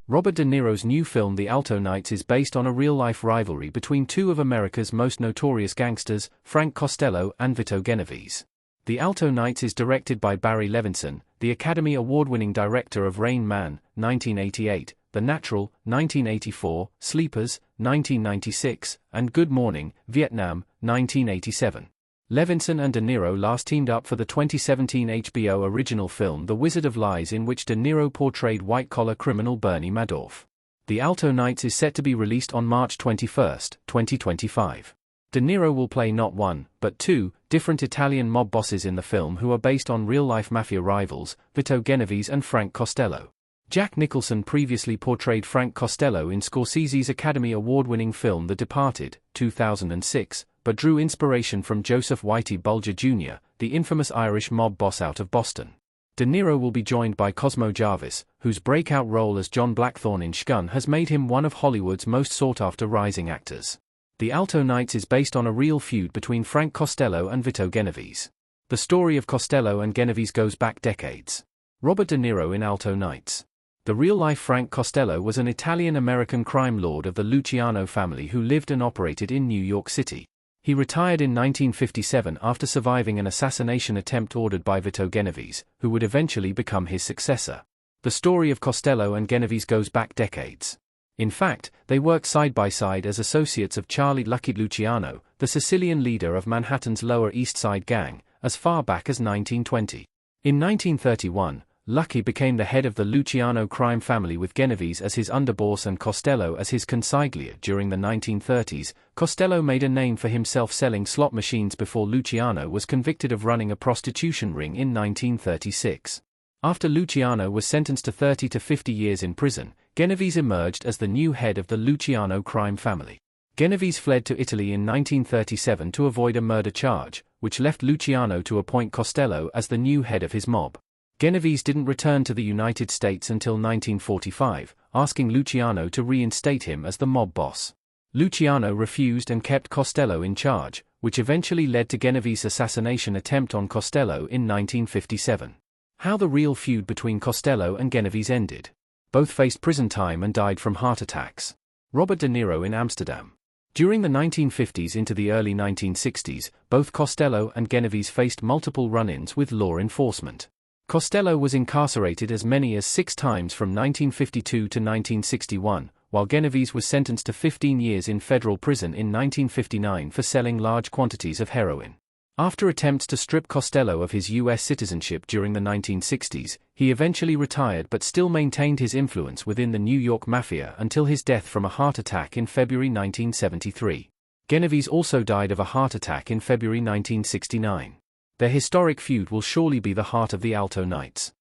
Robert De Niro's new film The Alto Knights is based on a real-life rivalry between two of America's most notorious gangsters, Frank Costello and Vito Genovese. The Alto Knights is directed by Barry Levinson, the Academy Award-winning director of Rain Man, 1988, The Natural, 1984, Sleepers, 1996, and Good Morning, Vietnam, 1987. Levinson and De Niro last teamed up for the 2017 HBO original film The Wizard of Lies, in which De Niro portrayed white-collar criminal Bernie Madoff. The Alto Knights is set to be released on March 21, 2025. De Niro will play not one, but two, different Italian mob bosses in the film who are based on real-life mafia rivals, Vito Genovese and Frank Costello. Jack Nicholson previously portrayed Frank Costello in Scorsese's Academy Award-winning film The Departed, 2006, but drew inspiration from Joseph Whitey Bulger Jr., the infamous Irish mob boss out of Boston. De Niro will be joined by Cosmo Jarvis, whose breakout role as John Blackthorne in Shgun has made him one of Hollywood's most sought-after rising actors. The Alto Knights is based on a real feud between Frank Costello and Vito Genovese. The story of Costello and Genovese goes back decades. Robert De Niro in Alto Knights. The real-life Frank Costello was an Italian-American crime lord of the Luciano family who lived and operated in New York City. He retired in 1957 after surviving an assassination attempt ordered by Vito Genovese, who would eventually become his successor. The story of Costello and Genovese goes back decades. In fact, they worked side by side as associates of Charlie Lucky Luciano, the Sicilian leader of Manhattan's Lower East Side gang, as far back as 1920. In 1931, Lucky became the head of the Luciano crime family with Genovese as his underboss and Costello as his consigliere. During the 1930s, Costello made a name for himself selling slot machines before Luciano was convicted of running a prostitution ring in 1936. After Luciano was sentenced to 30 to 50 years in prison, Genovese emerged as the new head of the Luciano crime family. Genovese fled to Italy in 1937 to avoid a murder charge, which left Luciano to appoint Costello as the new head of his mob. Genovese didn't return to the United States until 1945, asking Luciano to reinstate him as the mob boss. Luciano refused and kept Costello in charge, which eventually led to Genovese's assassination attempt on Costello in 1957. How the real feud between Costello and Genovese ended. Both faced prison time and died from heart attacks. Robert De Niro in Amsterdam. During the 1950s into the early 1960s, both Costello and Genovese faced multiple run-ins with law enforcement. Costello was incarcerated as many as 6 times from 1952 to 1961, while Genovese was sentenced to 15 years in federal prison in 1959 for selling large quantities of heroin. After attempts to strip Costello of his U.S. citizenship during the 1960s, he eventually retired but still maintained his influence within the New York Mafia until his death from a heart attack in February 1973. Genovese also died of a heart attack in February 1969. Their historic feud will surely be the heart of the Alto Knights.